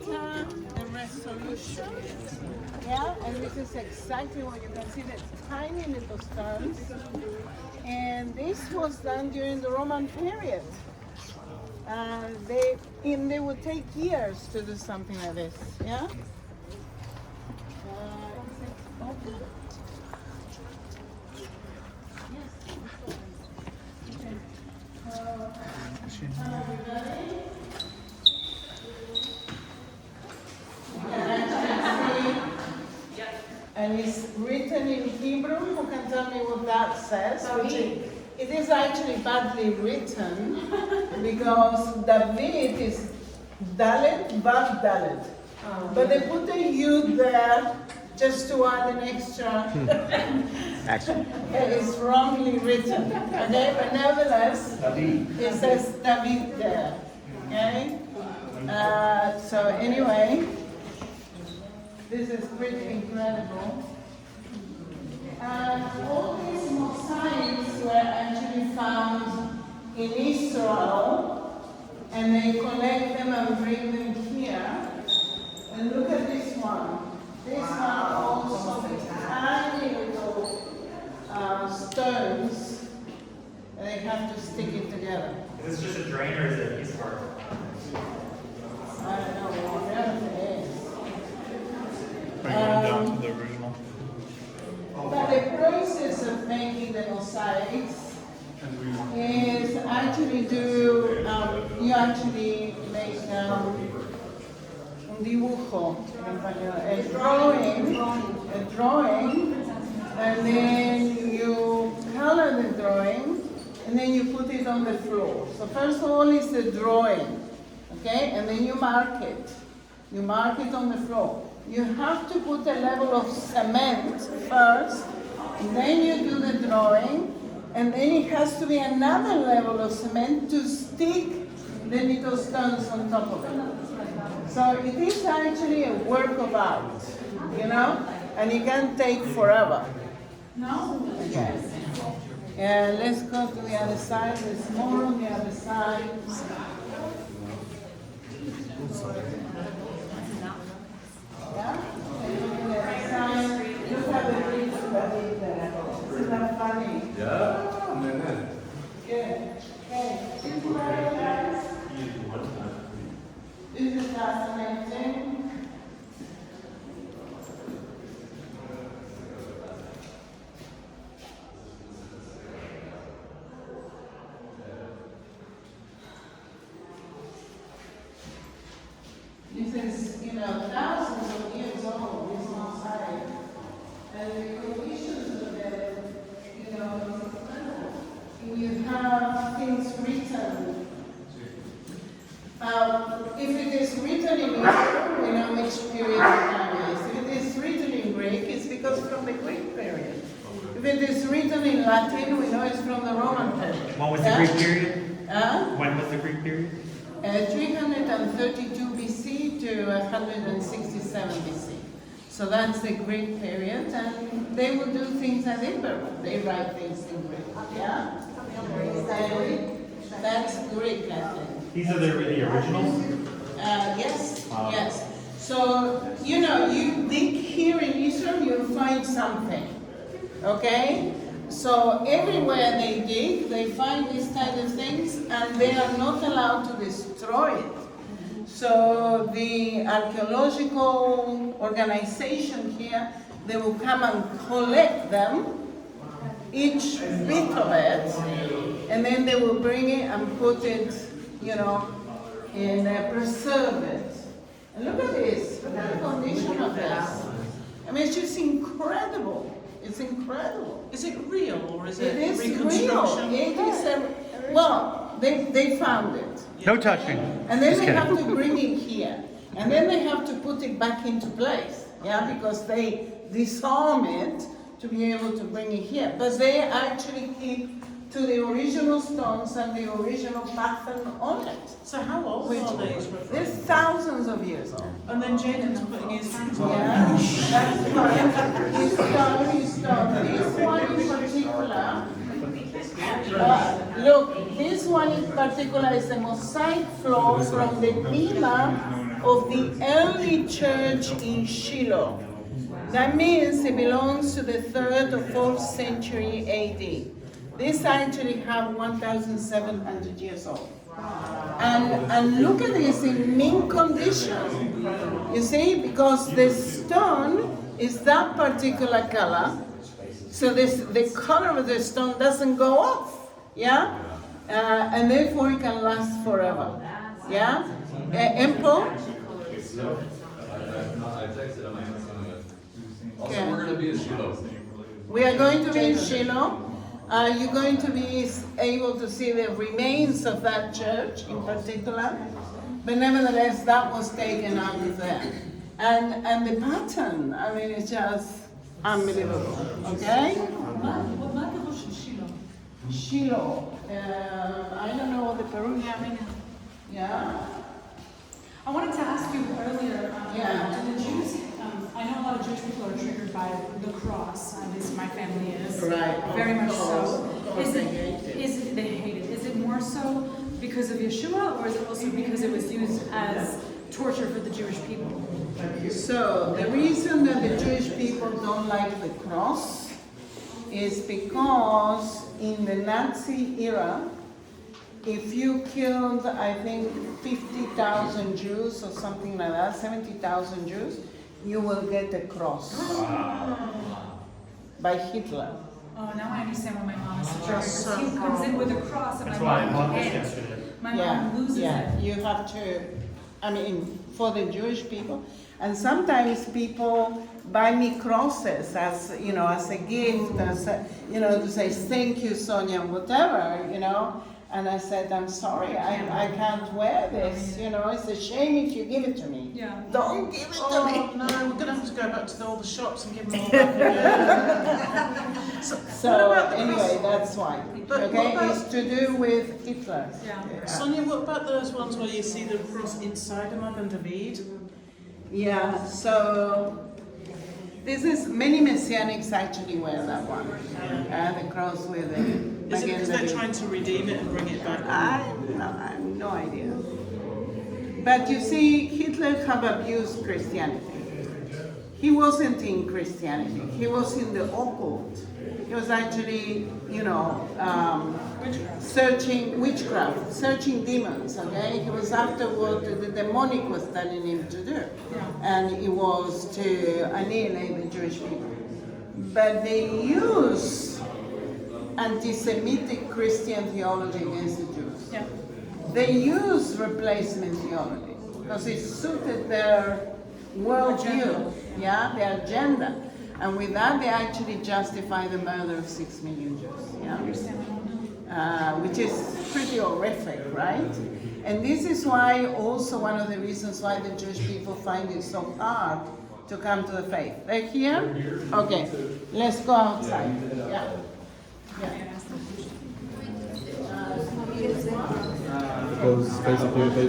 the resolution. Yeah, and this is exactly what you can see, the tiny little stones. And this was done during the Roman period. They would take years to do something like this. Yeah. Is it open? And it's written in Hebrew. Who can tell me what that says? It is actually badly written because David is Dalet, Vav Dalet. But they put a Yud there just to add an extra. Action. It's wrongly written. Okay, but nevertheless, it says David there. Okay? So anyway, this is pretty incredible. All these mosaics were actually found in Israel, and they collect them and bring them here. And look at this one. These are also tiny little stones, and they have to stick it together. Is this just a drain or is it a piece of art? I don't know, whatever it is. Are you going down to the original? But the process of making the mosaics is actually you actually make un dibujo, a drawing, and then you color the drawing, and then you put it on the floor. So first of all is the drawing, okay, and then you mark it. You mark it on the floor. You have to put a level of cement first, and then you do the drawing, and then it has to be another level of cement to stick the little stones on top of it. So it is actually a work of art, you know, and it can take forever. No? Okay. Let's go to the other side. There's more on the other side. Yeah? Look at the bridge there. Isn't that funny? Yeah. Good. Okay. This is fascinating. This is, thousands of years old, this mosaic. And the conditions of it, is incredible. You have things written. If it is written in Hebrew, we know which period of time it is. If it is written in Greek, it's because from the Greek period. If it is written in Latin, we know it's from the Roman period. What was the Greek period? Huh? When was the Greek period? 332 BC to 167 BC. So that's the Greek period, and they will do things as Hebrew. They write things in Greek. Yeah? That's Greek, I think. These are the originals? Yes, yes. So, you dig here in Israel, you'll find something. Okay? So everywhere they dig, they find these kind of things, and they are not allowed to destroy it. So the archaeological organization here, they will come and collect them, each bit of it, and then they will bring it and put it, and preserve it. And look at this, look at the condition of this. I mean, it's just incredible. It's incredible. Is it real or is it It is real. reconstruction? It is they found it. No touching. And then Just they kidding. have to bring it here. And then they have to put it back into place. Yeah, because they disarm it to be able to bring it here. But they actually keep to the original stones and the original pattern on it. So how old are these? They're thousands of years old. And then Jacob's putting his Yeah, that's right. This stone. This one in particular, look, this one in particular is the mosaic floor from the pillar of the early church in Shiloh. That means it belongs to the 3rd or 4th century AD. This actually have 1,700 years old. And look at this in mint condition. You see, because the stone is that particular color, so the color of the stone doesn't go off, yeah? And therefore it can last forever, yeah? Empo? Also, we're going to be in Shiloh. We are going to be in Shiloh. You're going to be able to see the remains of that church in particular, but nevertheless, that was taken out of there. And the pattern, I mean, it's just unbelievable, okay? Shiloh. I don't know the Peruvian. Yeah. I wanted to ask you earlier, Yeah. do the Jews, I know a lot of Jewish people are triggered by the cross, at least my family is. Right. Very much so. Of course they hate it. They hate it. Is it more so because of Yeshua, or is it also because it was used as torture for the Jewish people? So the reason that the Jewish people don't like the cross is because in the Nazi era, if you killed, I think, 50,000 Jews or something like that, 70,000 Jews, you will get a cross by Hitler. Oh, now I understand why my mom is so triggered. He comes in with a cross and That's my why I mom bought this can't. yesterday. My mom loses it. You have to, I mean, for the Jewish people, and sometimes people buy me crosses as, you know, as a gift, as a, you know, to say thank you, Sonia, whatever, you know. And I said, I'm sorry, I can't wear this, you know, it's a shame if you give it to me. Yeah. Don't give it to Oh, me. no, we're going to have to go back to all the shops and give them all back. So, So what about the anyway, cross? that's why, But okay, what about- it's to do with Hitler. Yeah. Sonia, what about those ones where you see the cross inside them, like on David? Yeah, so this is, many Messianics actually wear that one, the cross with the Is it because they're David. trying to redeem it and bring it back? I have no idea. But you see, Hitler have abused Christianity. He wasn't in Christianity, he was in the occult. He was actually, you know, searching witchcraft, searching demons, okay? He was after what the demonic was telling him to do. And it was to annihilate the Jewish people. But they use anti-Semitic Christian theology against the Jews. Yeah. They use replacement theology because it suited their worldview, yeah, their agenda. And with that, they actually justify the murder of 6 million Jews, yeah? Which is pretty horrific, right? And this is why also one of the reasons why the Jewish people find it so hard to come to the faith. They're here? Okay, let's go outside. Yeah. Because basically they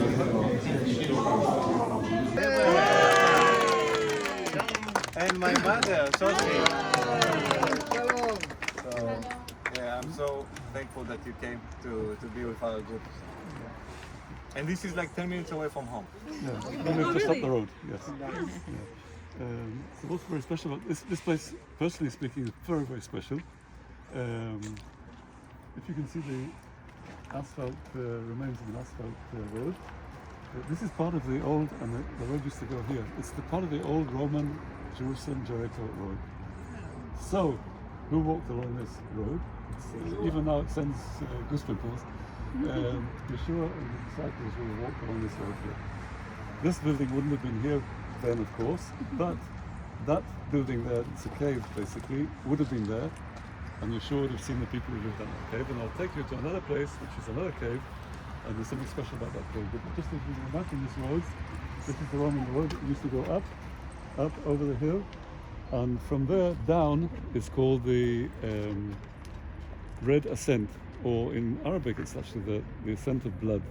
And my mother, Sophie. So, yeah, I'm so thankful that you came to be with our group. And this is like 10 minutes away from home. Yeah, we live just up the road, yes. Yeah. So what's very special about this place, personally speaking, is very, very special. If you can see the asphalt, remains of an asphalt road. This is part of the old, and the road used to go here. It's the part of the old Roman Jerusalem-Jericho road. So, who walked along this road? Even now it sends goosepimples. Yeshua and the disciples will walk along this road here. This building wouldn't have been here then, of course, but that building there, it's a cave basically, would have been there, and Yeshua would have seen the people who lived in that cave. And I'll take you to another place, which is another cave, and there's something special about that cave. But just as you can imagine this road, this is the Roman road. It used to go up over the hill, and from there down is called the Red Ascent, or in Arabic it's actually the Ascent of Blood.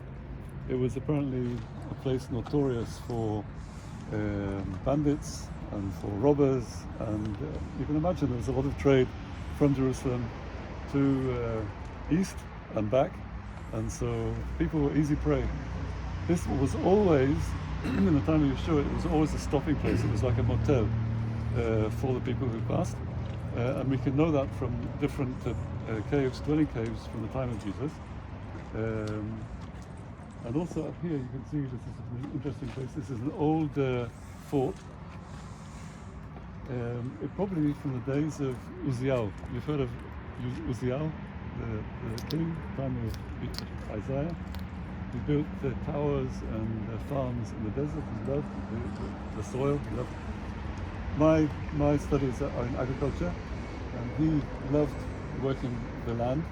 It was apparently a place notorious for bandits and for robbers, and you can imagine there was a lot of trade from Jerusalem to east and back, and so people were easy prey. This was always in the time of Yeshua, it was always a stopping place. It was like a motel for the people who passed. And we can know that from different caves, dwelling caves from the time of Jesus. And also up here you can see this is an interesting place. This is an old fort. It probably from the days of Uzziah. You've heard of Uzziah, the king, time of Isaiah. He built the towers and the farms in the desert. He loved the soil. He loved. My studies are in agriculture, and he loved working the land.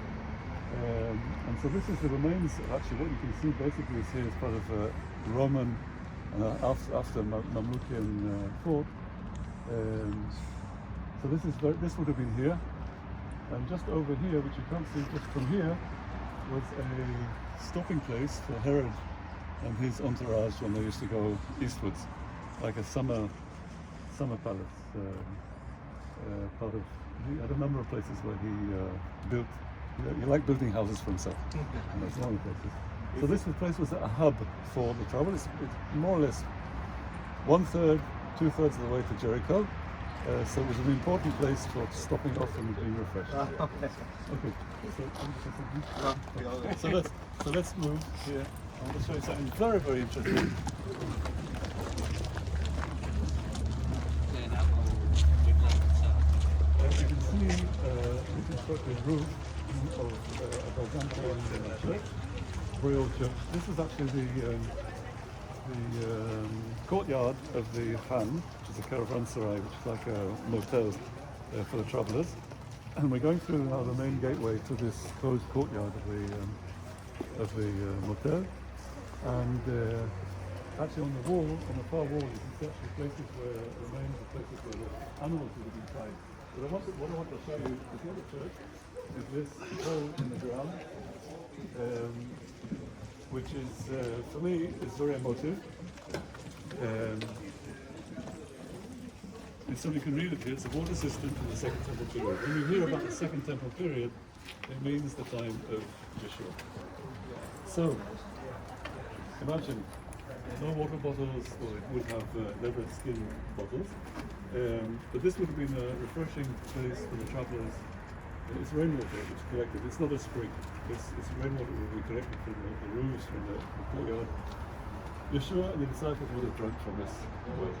And so this is the remains. Actually, what you can see basically is here is part of a Roman after Mamlukian fort. So this would have been here, and just over here, which you can't see just from here, was a stopping place for Herod and his entourage when they used to go eastwards, like a summer palace. Part of he had a number of places where he built. He liked building houses for himself, and that's one of the places. So this place was a hub for the travel. It's more or less 1/3, 2/3 of the way to Jericho. So it was an important place for stopping off and being refreshed. Okay. So let's move here. I want to show you something very, very interesting. You can see the constructed roof of a Byzantine church, royal church. This is actually the courtyard of the Khan, which is a caravanserai, which is like a motel for the travellers. And we're going through now the main gateway to this closed courtyard of the motel. And actually on the wall, on the far wall, you can see actually places where remains of places where the animals would have been tied. But what I want to show you is the other church is this hole in the ground, which is, for me, is very emotive. And so we can read it here. It's a water system in the Second Temple period. When you hear about the Second Temple period, it means the time of Yeshua. So, imagine no water bottles, or it would have leather skin bottles. But this would have been a refreshing place for the travelers. It's rainwater which is collected. It's not a spring. It's rainwater that will be collected from the roofs, from the courtyard. Yeshua and the disciples would have drunk from this well.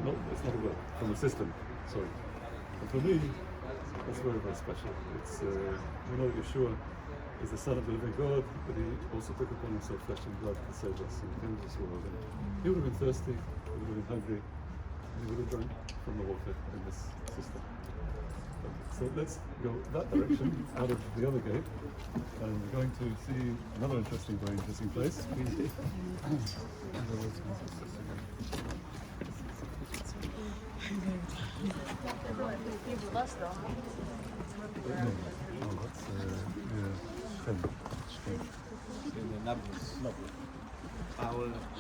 No, it's not a well, from the system. Sorry. And for me, that's very, very special. It's we know Yeshua is the Son of the living God, but he also took upon himself flesh and blood to save us and came to this world. And he would have been thirsty, he would have been hungry, and he would have drunk from the water in this system. So let's go that direction, out of the other gate, and we're going to see another interesting, very interesting place.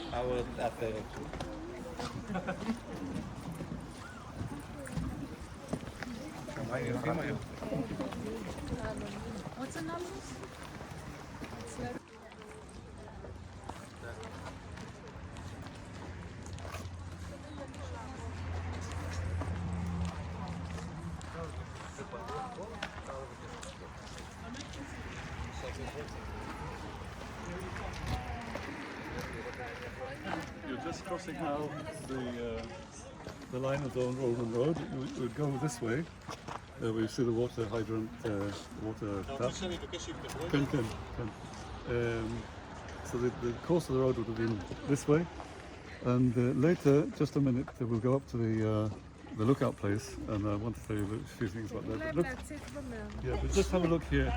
I will at the What's the number? You're just crossing now the line of the Roman Road. You would go this way. We see the water hydrant, water tap. So the course of the road would have been this way. And later, just a minute, we'll go up to the lookout place, and I want to tell you a few things about that. But look, yeah, but just have a look here.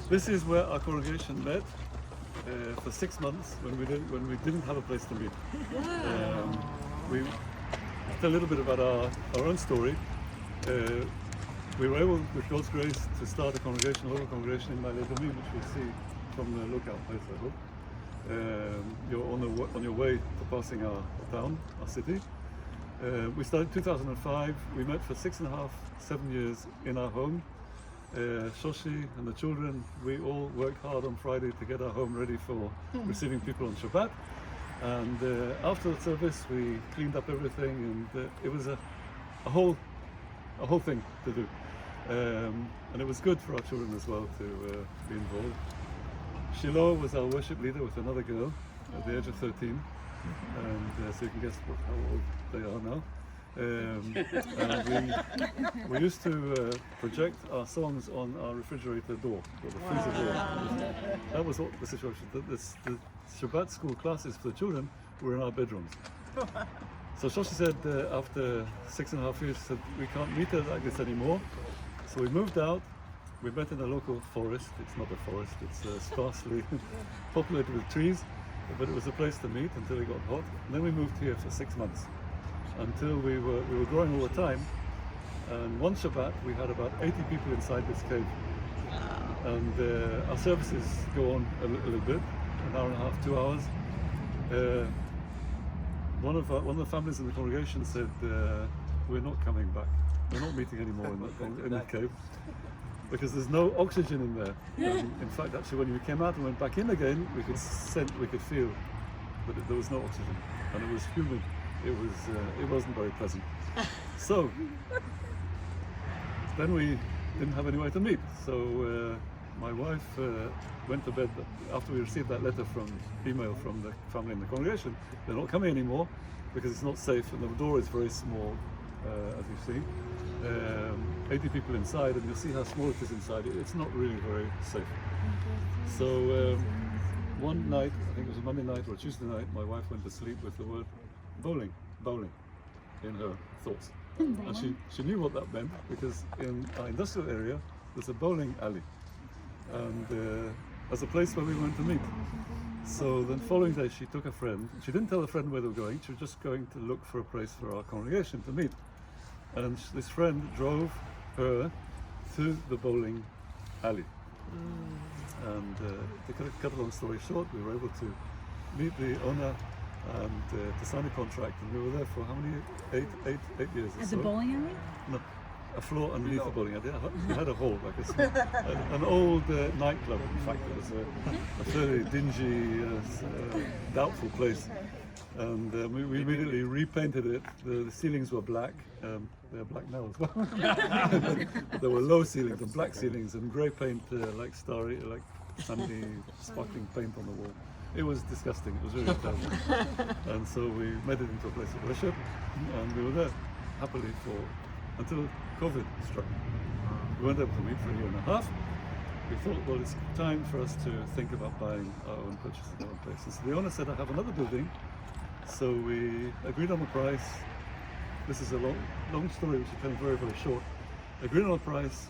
This is where our congregation met for 6 months when we didn't have a place to meet. We tell a little bit about our own story. We were able, with God's grace, to start a local congregation in Ma'ale Adumim, which we'll see from the lookout place, I hope. You're on your way to passing our town, our city. We started in 2005. We met for 6.5, 7 years in our home. Shoshi and the children, we all worked hard on Friday to get our home ready for receiving people on Shabbat. And after the service, we cleaned up everything, and it was a whole thing to do. And it was good for our children as well to be involved. Shiloh was our worship leader with another girl at the age of 13, and so you can guess how old they are now. And we used to project our songs on our refrigerator door, or the freezer door. That was what the situation. The Shabbat school classes for the children were in our bedrooms. So Shoshi said after 6.5 years, said we can't meet her like this anymore. So we moved out. We met in a local forest. It's not a forest. It's sparsely populated with trees, but it was a place to meet until it got hot. And then we moved here for 6 months until we were growing all the time. And one Shabbat we had about 80 people inside this cave. And our services go on a little bit, an hour and a half, 2 hours. One of the families in the congregation said, "We're not coming back. We're not meeting anymore in the cave because there's no oxygen in there." In fact, actually, when we came out and went back in again, we could feel that there was no oxygen, and it was humid. It wasn't very pleasant. So then we didn't have anywhere to meet. So my wife went to bed after we received that email from the family in the congregation. They're not coming anymore because it's not safe, and the door is very small, as you see. 80 people inside, and you'll see how small it is inside. It's not really very safe. So one night, I think it was a Monday night or a Tuesday night, my wife went to sleep with the word bowling in her thoughts. And she knew what that meant because in our industrial area there's a bowling alley, and as a place where we went to meet. So the following day she took a friend. She didn't tell a friend where they were going. She was just going to look for a place for our congregation to meet. And this friend drove her to the bowling alley. And to cut a long story short, we were able to meet the owner and to sign a contract, and we were there for how many? 8 years or so. At the bowling alley? No, a floor underneath the bowling alley. We had a hole, like an old nightclub. In fact, it was a fairly dingy, doubtful place. And we immediately repainted it. The ceilings were black. They're black now as well. There were low ceilings and black ceilings and grey paint, like starry, like sandy, sparkling paint on the wall. It was disgusting. It was really terrible. And so we made it into a place of worship, and we were there happily until COVID struck. We weren't able to meet for a year and a half. We thought, well, it's time for us to think about buying our own purchasing our own place. And so the owner said, I have another building. So we agreed on the price. This is a long story, which is kind of very, very short. Agreed on the price.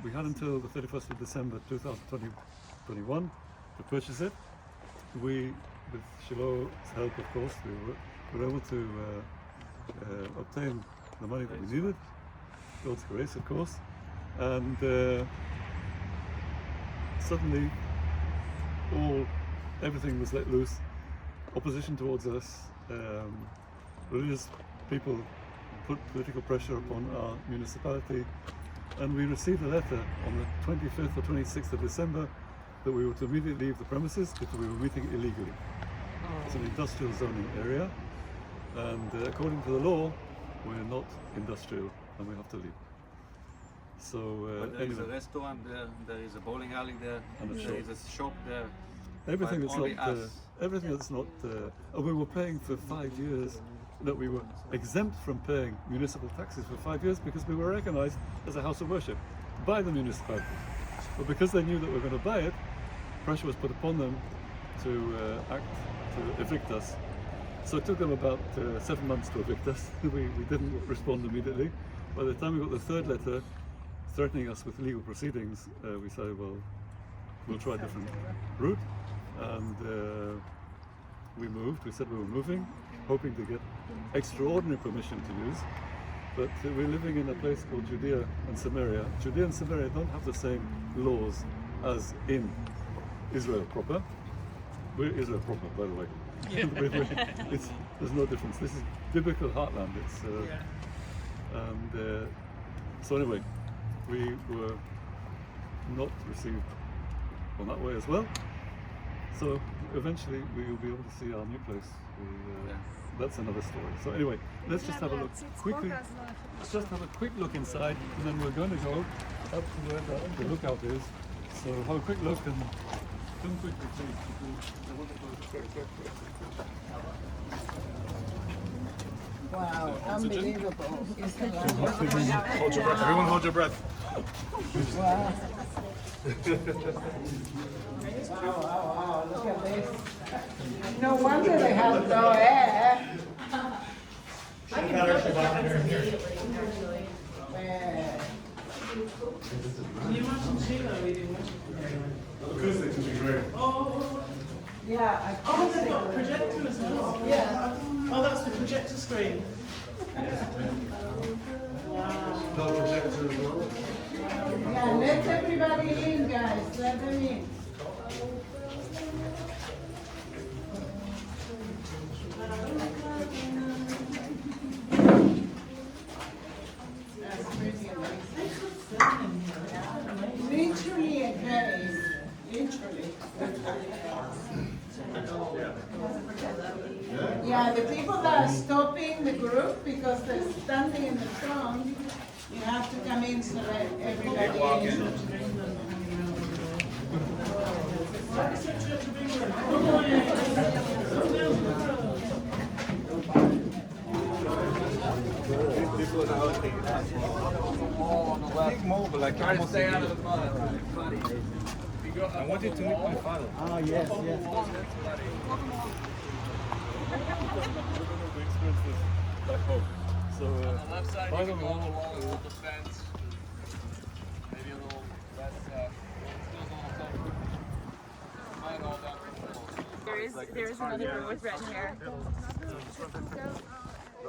We had until the 31st of December 2021 to purchase it. We, with Shiloh's help, of course, we were able to obtain the money that we needed. God's grace, of course. And suddenly, everything was let loose. Opposition towards us. Religious people put political pressure upon our municipality, and we received a letter on the 25th or 26th of December that we were to immediately leave the premises because we were meeting illegally. It's an industrial zoning area, and according to the law, we're not industrial and we have to leave. So But there is anyway, a restaurant there, there is a bowling alley there, And a there shop. is a shop there. everything but that's only not, us. everything that's not, we were paying for 5 years, that we were exempt from paying municipal taxes for 5 years because we were recognized as a house of worship by the municipality. But because they knew that we were going to buy it, pressure was put upon them to evict us. So it took them about 7 months to evict us. We didn't respond immediately. By the time we got the third letter threatening us with legal proceedings, we said, well, we'll try a different route. And we moved. We said we were moving, hoping to get extraordinary permission to use. But we're living in a place called Judea and Samaria. Judea and Samaria don't have the same laws as in Israel proper. We're Israel proper, by the way. There's no difference. This is biblical heartland. So anyway, we were not received on that way as well. So eventually we will be able to see our new place. That's another story. So anyway, let's just have a look quickly. Let's just have a quick look inside, and then we're going to go up to where the lookout is. So have a quick look and come quickly, please. Because I want to go quick. Wow, unbelievable. It's a lot. Hold your breath. Everyone hold your breath. Wow. Wow, look at this. No wonder they have no air. Can you imagine Sheila reading what? Acoustics would be great. Oh, Yeah. oh, they've got a projector as well. Yeah. Oh, that's the projector screen. No projector as well. Yeah, let everybody in, guys. Let them in. That's pretty amazing. Literally a cave. Literally. Yeah, the people that are stopping the group because they're standing in the front, you have to come in so that everybody in. People are allocated. Big mobile, I can't stay out of the mud. I want you to meet my father. Ah, yes. We're going to experience this back home. So, On the left side, by you the can go wall, along the fence. Maybe a little less, still a little tougher. Might all that There is another room with red hair.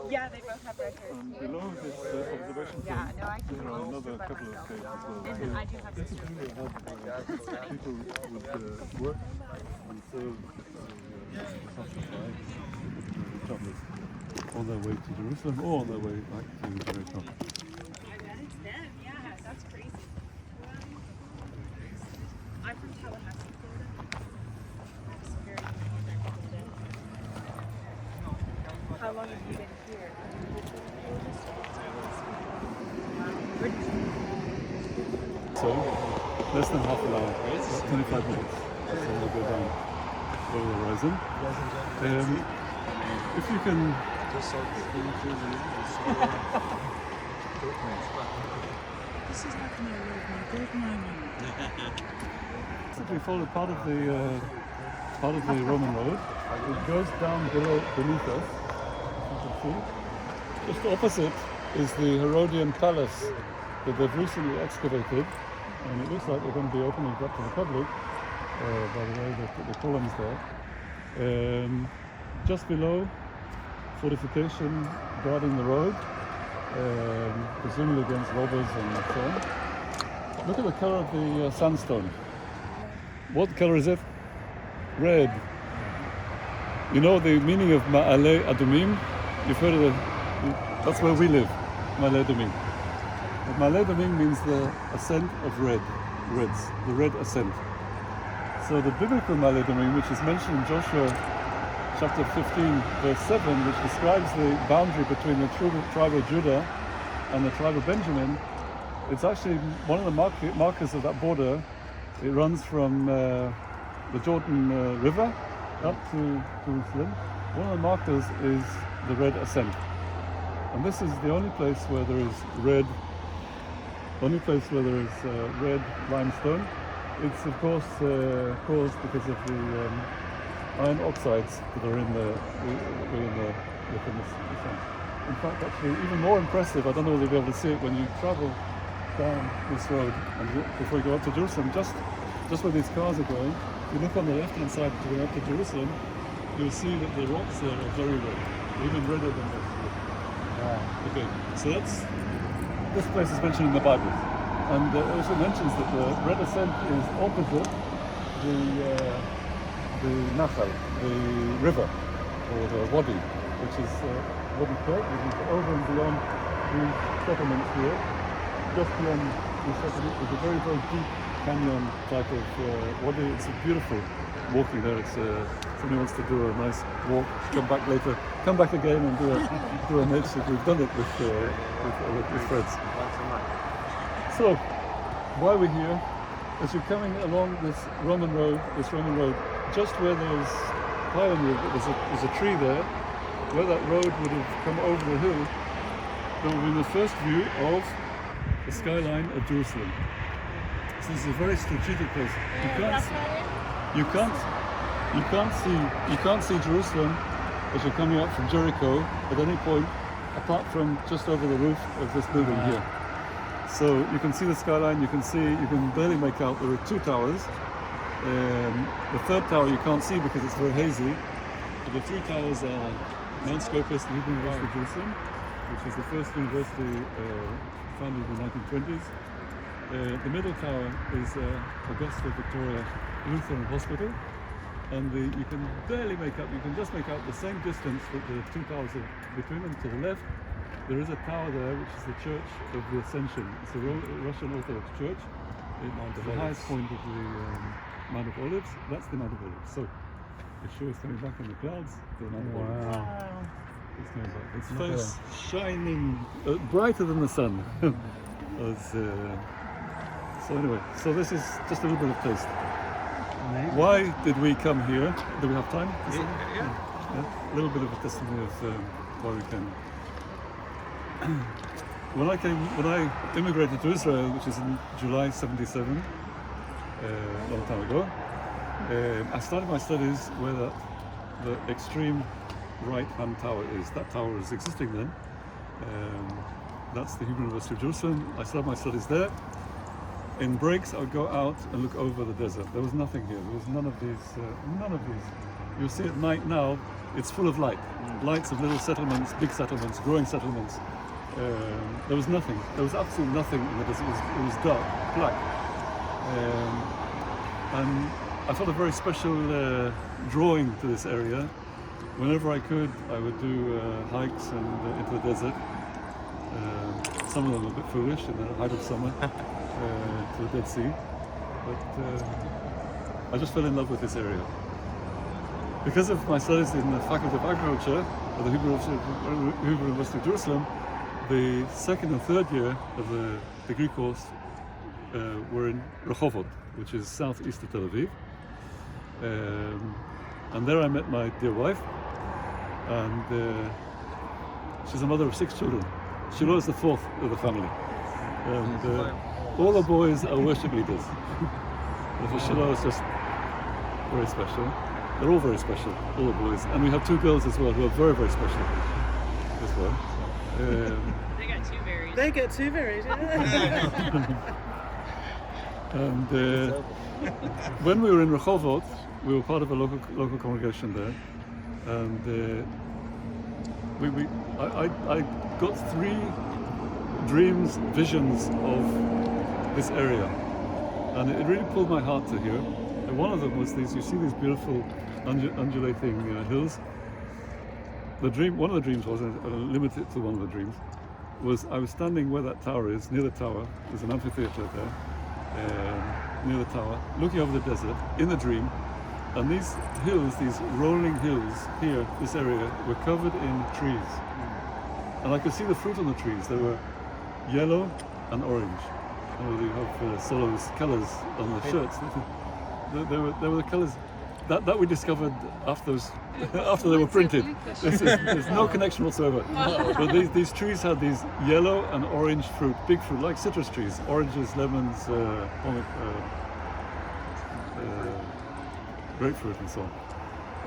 Yeah, they both have red hair. below this observation Yeah, point, no, I can there are another by couple of myself. caves as well. And I do have This is sisters. really help people with work and serve travelers on their way to Jerusalem or on their way back to Jericho. I bet it's them. Yeah, that's crazy. I'm from Tallahassee, Florida. It's very How long have you been here? So, less than half an hour, about 25 minutes. So we'll go down over the horizon. If you can This is like my good moment. we follow part of the Roman road. It goes down beneath us. You can see. Just opposite is the Herodian Palace that they've recently excavated, and it looks like they're going to be opening it up to the public. By the way, the columns there. Just below, fortification guarding the road, presumably against robbers and so on. Look at the color of the sandstone. What color is it? Red. You know the meaning of Ma'ale Adumim? You've heard of that's where we live, Ma'ale Adumim. Ma'ale Adumim means the ascent of reds, the red ascent. So the biblical Ma'ale Adumim, which is mentioned in Joshua chapter 15, verse 7, which describes the boundary between the tribe of Judah and the tribe of Benjamin, it's actually one of the markers of that border. It runs from the Jordan River up to Jerusalem. One of the markers is the red ascent. And this is the only place where there is red limestone. It's of course caused because of the iron oxides that are within the sand. In fact, actually, even more impressive, I don't know whether you'll be able to see it when you travel down this road and before you go up to Jerusalem, just where these cars are going, if you look on the left-hand side going up to Jerusalem, you'll see that the rocks there are very red, even redder than this. Okay, so this place is mentioned in the Bible, and it also mentions that the red ascent is opposite the Nachal, the river, or the Wadi, which is Wadi Kurt, which is over and beyond these settlements here. Just beyond these settlements is a very, very deep canyon type of water. It's beautiful walking there. It's somebody wants to do a nice walk, come back later, come back again and do a nature. We've done it with friends. So while we're here, as you're coming along this Roman road, just where there's pioneer, there's a tree there, where that road would have come over the hill, there will be the first view of the skyline of Jerusalem. So this is a very strategic place. You can't see Jerusalem as you're coming up from Jericho at any point, apart from just over the roof of this building here. So you can see the skyline. You can barely make out. There are two towers. The third tower you can't see because it's very hazy. But the three towers are Mount Scopus, the Hebrew University of Jerusalem, which was the first university founded in the 1920s. The middle tower is Augusta Victoria Lutheran Hospital, and you can barely make out, you can just make out the same distance that the two towers are between them. To the left, there is a tower there, which is the Church of the Ascension. It's a Russian Orthodox church. It's the highest point of the Mount of Olives. That's the Mount of Olives. So Yeshua is coming back in the clouds to the Mount of Olives. It's coming back. Its face shining brighter than the sun. So anyway, so this is just a little bit of taste. Why did we come here? Do we have time? Yeah. A little bit of a testimony of why we came. When I immigrated to Israel, which is in July '77, a long time ago, I started my studies where the extreme right-hand tower is. That tower was existing then. That's the Hebrew University of Jerusalem. I started my studies there. In breaks, I would go out and look over the desert. There was nothing here. There was none of these. You'll see at night now, it's full of light. Lights of little settlements, big settlements, growing settlements. There was nothing. There was absolutely nothing in the desert. It was dark, black. And I felt a very special drawing to this area. Whenever I could, I would do hikes and into the desert. Some of them a bit foolish in the height of summer. To the Dead Sea, but I just fell in love with this area. Because of my studies in the Faculty of Agriculture at the Hebrew University of Jerusalem, the second and third year of the degree course were in Rehovot, which is southeast of Tel Aviv. And there I met my dear wife, and she's a mother of 6 children. Shiloh is the fourth of the family. And all the boys are worship leaders. For Shiloh is just very special. They're all very special, all the boys. And we have 2 girls as well who are very, very special as well. They got 2 berries. They get 2 berries, yeah. And when we were in Rehovot, we were part of a local congregation there. And I got 3 dreams, visions of this area, and it really pulled my heart to hear. And one of them was these. You see these beautiful undulating hills. One of the dreams was, limited to one of the dreams, was I was standing where that tower is, near the tower. There's an amphitheater there, near the tower, looking over the desert in the dream. And these hills, these rolling hills here, this area, were covered in trees, and I could see the fruit on the trees. They were yellow and orange. You have Solo's colours on the shirts. They were the colours that we discovered after they were printed. There's no connection whatsoever. But these trees had these yellow and orange fruit, big fruit, like citrus trees, oranges, lemons, grapefruit, and so on.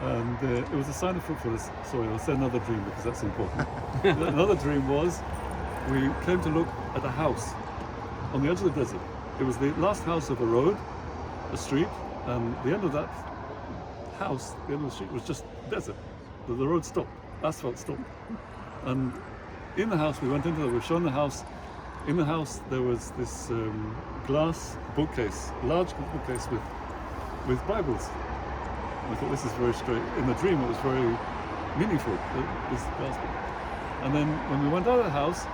And it was a sign of fruitfulness. Sorry, I'll say another dream because that's important. Another dream was we came to look at a house on the edge of the desert. It was the last house of a road, a street, and the end of that house, the end of the street, was just desert. The road stopped, asphalt stopped. And in the house, we went into it, we were shown the house. In the house, there was this glass bookcase, large bookcase with Bibles. And I thought, this is very strange. In the dream, it was very meaningful, this glass book. And then when we went out of the house,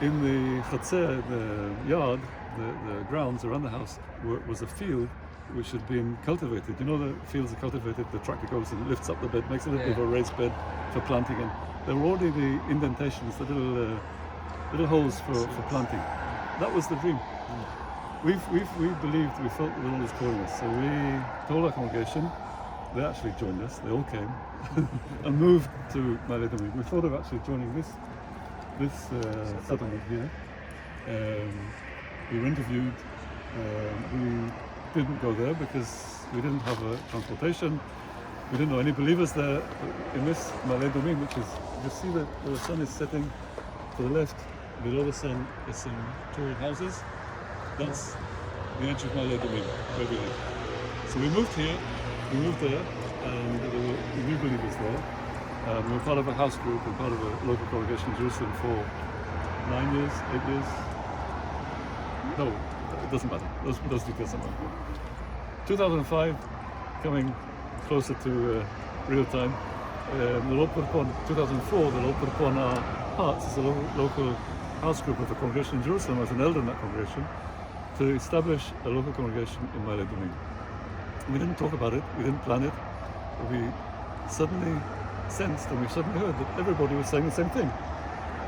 in the chatzer, the yard, the grounds around the house was a field which had been cultivated. You know, the fields are cultivated, the tractor goes and lifts up the bed, makes a little bit of a raised bed for planting, and there were already the indentations, the little holes for planting. That was the dream. We believed, we felt that the Lord was calling us, so we told our congregation. They actually joined us. They all came and moved to Ma'ale. We thought of actually joining this settlement here. We were interviewed. We didn't go there because we didn't have a transportation. We didn't know any believers there in this Ma'ale, which is, you see that the sun is setting to the left. Below the sun is some tall houses. That's the edge of Ma'ale, where we live. So we moved here. We moved there, and there were new believers there. We were part of a house group and part of a local congregation in Jerusalem for 9 years, 8 years. No, it doesn't matter. Those details don't matter. 2005, coming closer to real time, the Lord put upon 2004. The Lord put upon our hearts as a local house group of the congregation in Jerusalem, as an elder in that congregation, to establish a local congregation in Ma'ale. We didn't talk about it, we didn't plan it, but we suddenly sensed and we suddenly heard that everybody was saying the same thing.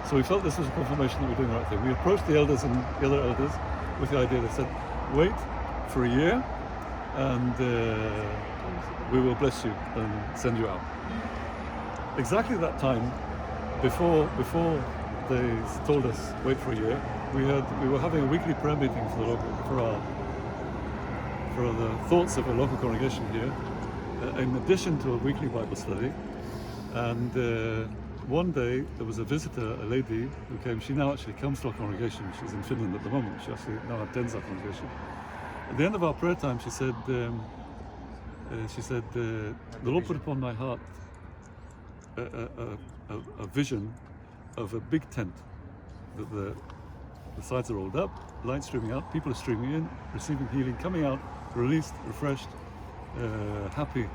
So we felt this was a confirmation that we're doing the right thing. We approached the elders and the other elders with the idea. They said, wait for a year and we will bless you and send you out. Exactly that time, before they told us wait for a year, we were having a weekly prayer meeting for the thoughts of a local congregation here, in addition to a weekly Bible study. And one day there was a visitor, a lady who came. She now actually comes to our congregation. She's in Finland at the moment. She actually now attends our congregation. At the end of our prayer time, she said, the Lord put upon my heart a vision of a big tent, that the sides are rolled up, light streaming out, people are streaming in, receiving healing, coming out, released, refreshed, happy.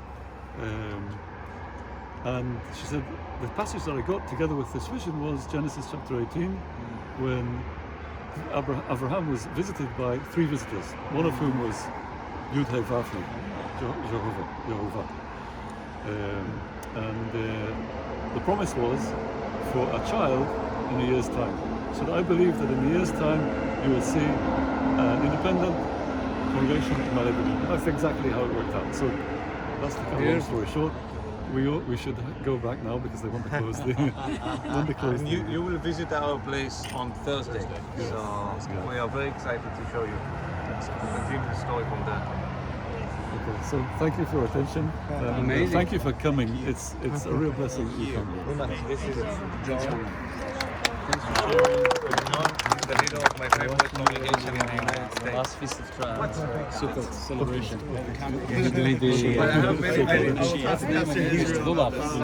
And she said the passage that I got together with this vision was Genesis chapter 18, when Avraham was visited by 3 visitors, one of whom was Yud-Heh-Vav-Heh, Jehovah. And the promise was for a child in a year's time. So I believe that in a year's time you will see an independent congregation in Ma'ale. That's exactly how it worked out. So that's the kind of long story short. We should go back now because they want to close the. You will visit our place on Thursday, so we are very excited to show you. Continue the story from there. Okay, so thank you for your attention. Amazing. Thank you for coming. It's a real blessing that you come here. This is John. The leader of my favorite congregation in the United States. Last Feast of Triumph. Super celebration. But I have many